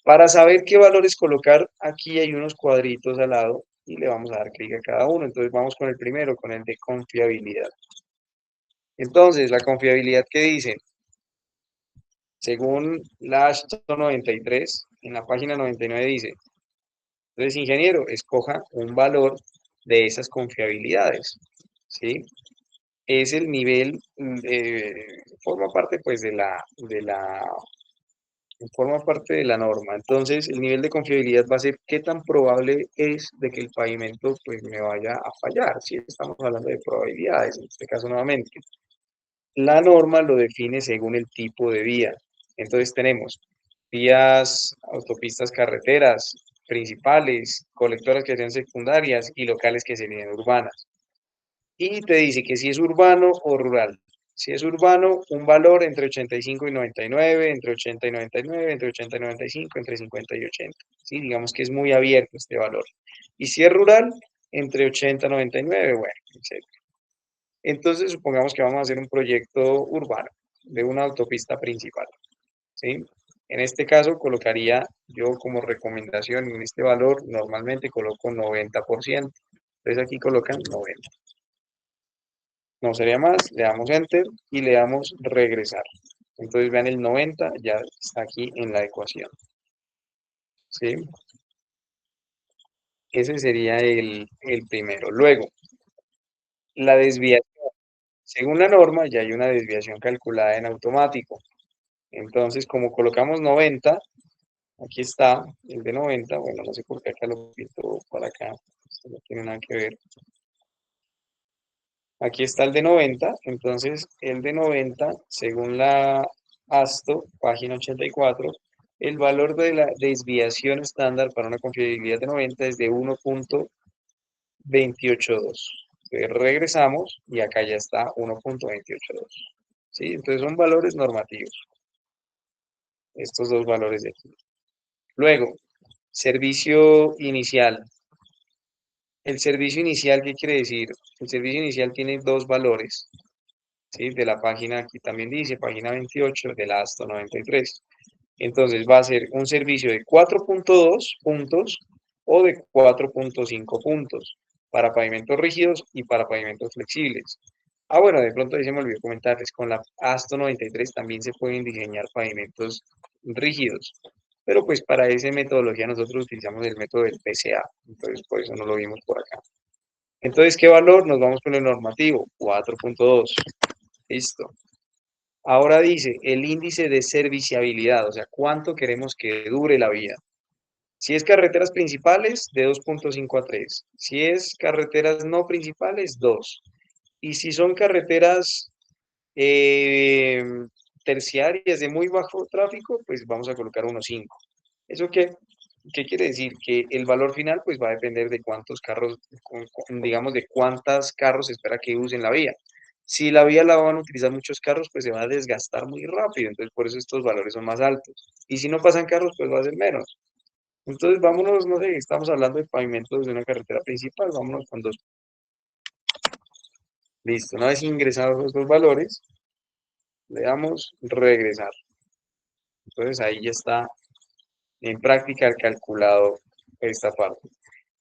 Para saber qué valores colocar, aquí hay unos cuadritos al lado y le vamos a dar clic a cada uno. Entonces vamos con el primero, con el de confiabilidad. Entonces, la confiabilidad que dice, según la Ashton 93, en la página 99 dice, entonces ingeniero, escoja un valor de esas confiabilidades, ¿sí? Es el nivel, forma parte pues forma parte de la norma. Entonces, el nivel de confiabilidad va a ser qué tan probable es de que el pavimento pues me vaya a fallar, si estamos hablando de probabilidades, en este caso nuevamente. La norma lo define según el tipo de vía. Entonces tenemos vías, autopistas, carreteras principales, colectoras que sean secundarias y locales que serían urbanas. Y te dice que si es urbano o rural. Si es urbano, un valor entre 85 y 99, entre 80 y 99, entre 80 y 95, entre 50 y 80. ¿Sí? Digamos que es muy abierto este valor. Y si es rural, entre 80 y 99, bueno, etc. Entonces, supongamos que vamos a hacer un proyecto urbano de una autopista principal, ¿sí? En este caso, colocaría yo como recomendación en este valor, normalmente coloco 90%. Entonces, aquí colocan 90. No sería más, le damos Enter y le damos Regresar. Entonces, vean el 90, ya está aquí en la ecuación, ¿sí? Ese sería el primero. Luego, la desviación. Según la norma, ya hay una desviación calculada en automático. Entonces, como colocamos 90, aquí está el de 90, bueno, no sé por qué acá lo pinto para acá, esto no tiene nada que ver. Aquí está el de 90, entonces el de 90, según la ASTO, página 84, el valor de la desviación estándar para una confiabilidad de 90 es de 1.282. Regresamos y acá ya está 1.282. ¿Sí? Entonces son valores normativos, estos dos valores de aquí. Luego, servicio inicial. El servicio inicial, ¿qué quiere decir? El servicio inicial tiene dos valores, ¿sí? De la página, aquí también dice, página 28 de la ASTO 93. Entonces va a ser un servicio de 4.2 puntos o de 4.5 puntos para pavimentos rígidos y para pavimentos flexibles. Ah, bueno, de pronto ahí se me olvidó comentarles, con la ASTO 93 también se pueden diseñar pavimentos rígidos, pero pues para esa metodología nosotros utilizamos el método del PCA, entonces por eso no lo vimos por acá. Entonces, ¿qué valor? Nos vamos con el normativo, 4.2. Listo. Ahora dice el índice de serviciabilidad, o sea, cuánto queremos que dure la vía. Si es carreteras principales, de 2.5 a 3. Si es carreteras no principales, 2. Y si son carreteras eh, terciarias de muy bajo tráfico, pues vamos a colocar 1.5. ¿Eso qué quiere decir? Que el valor final pues va a depender de cuántos carros, digamos, de cuántos carros se espera que usen la vía. Si la vía la van a utilizar muchos carros, pues se va a desgastar muy rápido, entonces por eso estos valores son más altos. Y si no pasan carros, pues va a ser menos. Entonces vámonos, no sé, estamos hablando de pavimentos de una carretera principal, vámonos con 2. Listo, una vez ingresados estos valores, le damos regresar. Entonces ahí ya está en práctica el calculado esta parte.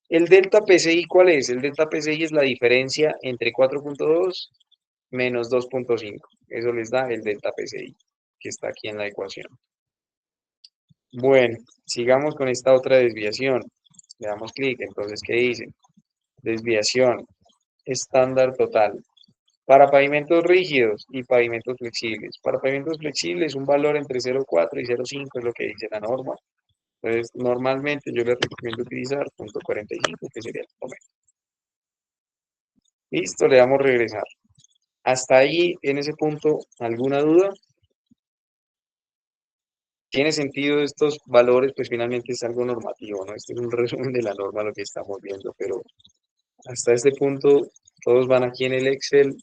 El delta PCI, ¿cuál es? El delta PCI es la diferencia entre 4.2 menos 2.5. Eso les da el delta PCI, que está aquí en la ecuación. Bueno, sigamos con esta otra desviación. Le damos clic, entonces, ¿qué dice? Desviación estándar total. Para pavimentos rígidos y pavimentos flexibles. Para pavimentos flexibles, un valor entre 0,4 y 0,5 es lo que dice la norma. Entonces, normalmente yo les recomiendo utilizar .45, que sería el promedio. Listo, le damos regresar. Hasta ahí, en ese punto, ¿alguna duda? ¿Tiene sentido estos valores? Pues finalmente es algo normativo, ¿no? Este es un resumen de la norma lo que estamos viendo, pero hasta este punto todos van aquí en el Excel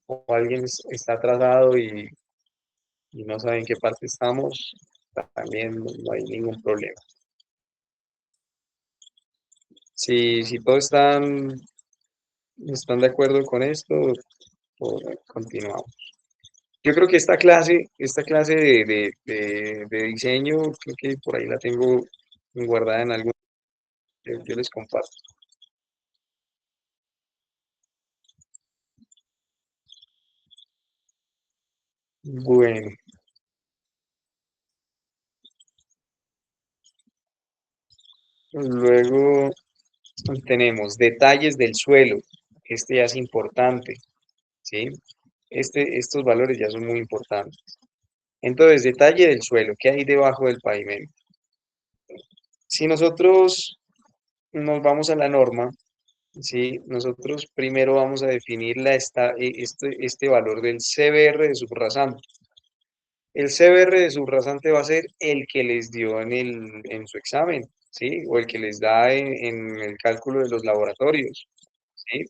o alguien está atrasado y no sabe en qué parte estamos, también no hay ningún problema. Si todos están de acuerdo con esto, pues, continuamos. Yo creo que esta clase de diseño, creo que por ahí la tengo guardada en algún, yo les comparto. Bueno, luego tenemos detalles del suelo. Este ya es importante, ¿sí? Estos valores ya son muy importantes. Entonces, detalle del suelo, ¿qué hay debajo del pavimento? Si nosotros nos vamos a la norma, ¿sí? Nosotros primero vamos a definir este valor del CBR de subrasante. El CBR de subrasante va a ser el que les dio en su examen, ¿sí? O el que les da en el cálculo de los laboratorios, ¿sí?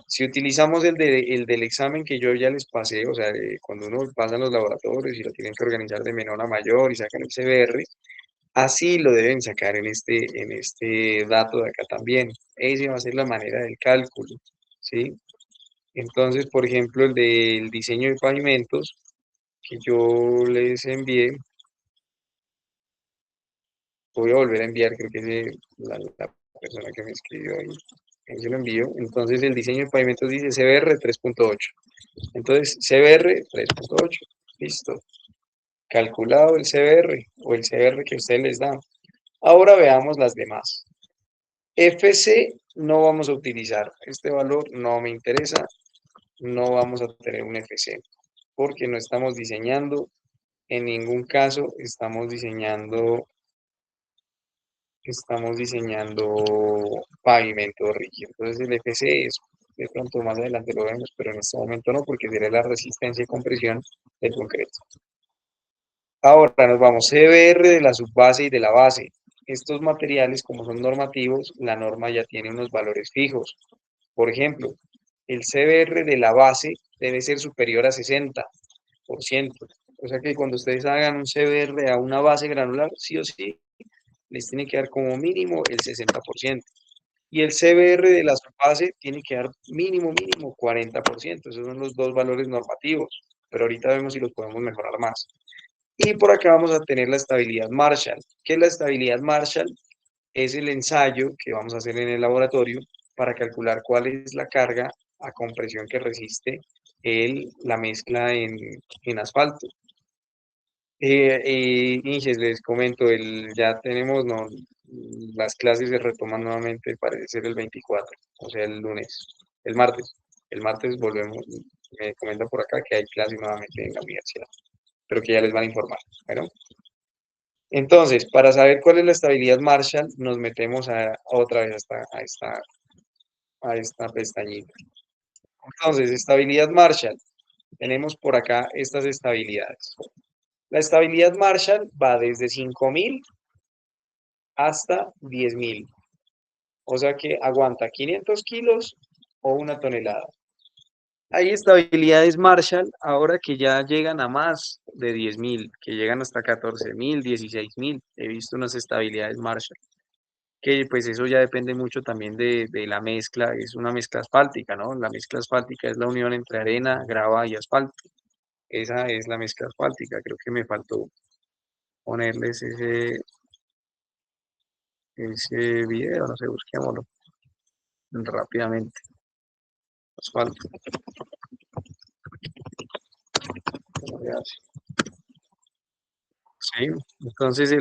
Si utilizamos el del examen que yo ya les pasé, o sea, cuando uno pasa en los laboratorios y lo tienen que organizar de menor a mayor y sacan el CBR, así lo deben sacar en este dato de acá también. Esa va a ser la manera del cálculo, ¿sí? Entonces, por ejemplo, el del diseño de pavimentos que yo les envié, voy a volver a enviar, creo que es la persona que me escribió ahí se lo envío. Entonces, el diseño de pavimentos dice CBR 3.8. Entonces, CBR 3.8, listo. Calculado el CBR o el CBR que ustedes les dan. Ahora veamos las demás. FC no vamos a utilizar. Este valor no me interesa. No vamos a tener un FC porque no estamos diseñando. En ningún caso estamos diseñando pavimento rígido. Entonces el FC es, de pronto más adelante lo vemos, pero en este momento no, porque sería la resistencia y compresión del concreto. Ahora nos vamos, CBR de la subbase y de la base. Estos materiales, como son normativos, la norma ya tiene unos valores fijos. Por ejemplo, el CBR de la base debe ser superior a 60%. O sea que cuando ustedes hagan un CBR a una base granular, sí o sí, les tiene que dar como mínimo el 60%. Y el CBR de la base tiene que dar mínimo 40%. Esos son los dos valores normativos, pero ahorita vemos si los podemos mejorar más. Y por acá vamos a tener la estabilidad Marshall. ¿Qué es la estabilidad Marshall? Es el ensayo que vamos a hacer en el laboratorio para calcular cuál es la carga a compresión que resiste la mezcla en asfalto. Inges, les comento, ya tenemos, no, las clases se retoman nuevamente, parece ser el 24, o sea, el lunes, el martes. El martes volvemos, me comentan por acá que hay clases nuevamente en la universidad, pero que ya les van a informar. Bueno, entonces, para saber cuál es la estabilidad Marshall, nos metemos otra vez a esta pestañita. Entonces, estabilidad Marshall. Tenemos por acá estas estabilidades. La estabilidad Marshall va desde 5000 hasta 10.000. O sea que aguanta 500 kilos o 1 tonelada. Hay estabilidades Marshall ahora que ya llegan a más de 10.000, que llegan hasta 14.000, 16.000. He visto unas estabilidades Marshall, que pues eso ya depende mucho también de la mezcla, es una mezcla asfáltica, ¿no? La mezcla asfáltica es la unión entre arena, grava y asfalto. Esa es la mezcla asfáltica, creo que me faltó ponerles ese video, no sé, busquémoslo rápidamente. Asfalto. ¿Cómo se hace? Sí, entonces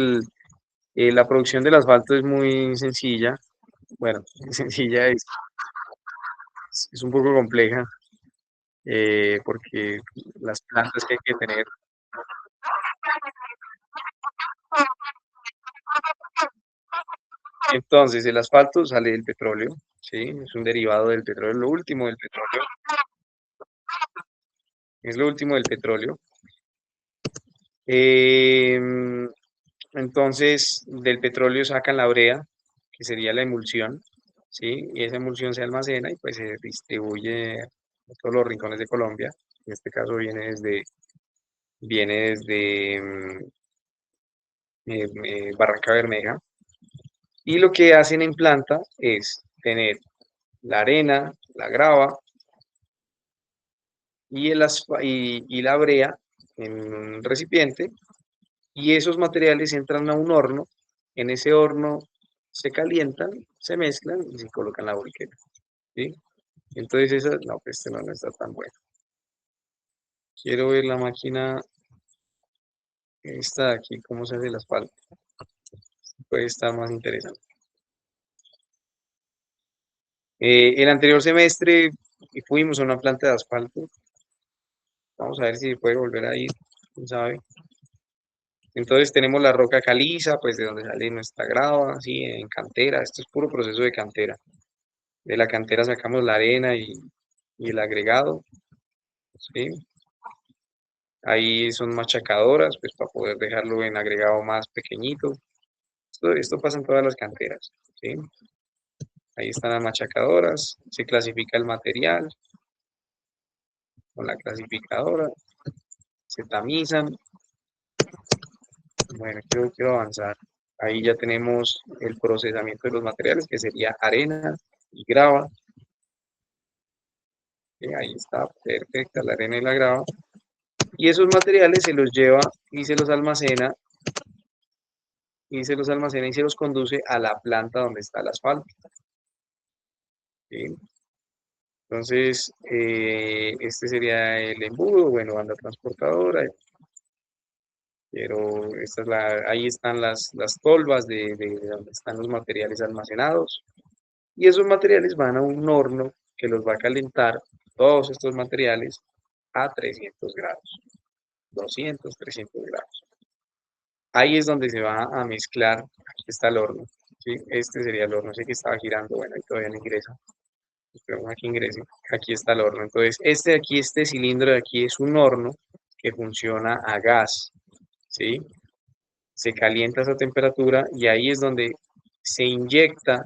la producción del asfalto es muy sencilla. Bueno, sencilla es un poco compleja porque las plantas que hay que tener. Entonces, el asfalto sale del petróleo, ¿sí? Es un derivado del petróleo, lo último del petróleo. Es lo último del petróleo. Entonces, del petróleo sacan la brea, que sería la emulsión, ¿sí? Y esa emulsión se almacena y pues se distribuye a todos los rincones de Colombia. En este caso viene desde Barranca Bermeja. Y lo que hacen en planta es tener la arena, la grava y la brea en un recipiente, y esos materiales entran a un horno. En ese horno se calientan, se mezclan y se colocan la briqueta, ¿sí? Entonces esa, no, pues este no está tan bueno. Quiero ver la máquina esta de aquí, cómo se hace el asfalto. Puede estar más interesante. El anterior semestre fuimos a una planta de asfalto. Vamos a ver si puede volver a ir, quién sabe. Entonces tenemos la roca caliza, pues de donde sale nuestra grava, así en cantera. Esto es puro proceso de cantera. De la cantera sacamos la arena y el agregado, ¿sí? Ahí son machacadoras, pues para poder dejarlo en agregado más pequeñito. Esto pasa en todas las canteras, ¿sí? Ahí están las machacadoras, se clasifica el material con la clasificadora, se tamizan. Bueno, quiero avanzar. Ahí ya tenemos el procesamiento de los materiales, que sería arena y grava. Ahí está, perfecta la arena y la grava. Y esos materiales se los lleva y se los almacena y se los conduce a la planta donde está el asfalto, ¿sí? Entonces, este sería el embudo, bueno, banda transportadora, pero ahí están las tolvas de donde están los materiales almacenados, y esos materiales van a un horno que los va a calentar, todos estos materiales, a 300 grados, 200, 300 grados. Ahí es donde se va a mezclar, aquí está el horno, ¿sí? Este sería el horno, sé que estaba girando, bueno, ahí todavía no ingresa. Esperamos a que ingrese. Aquí está el horno. Entonces, este cilindro de aquí es un horno que funciona a gas, ¿sí? Se calienta a esa temperatura y ahí es donde se inyecta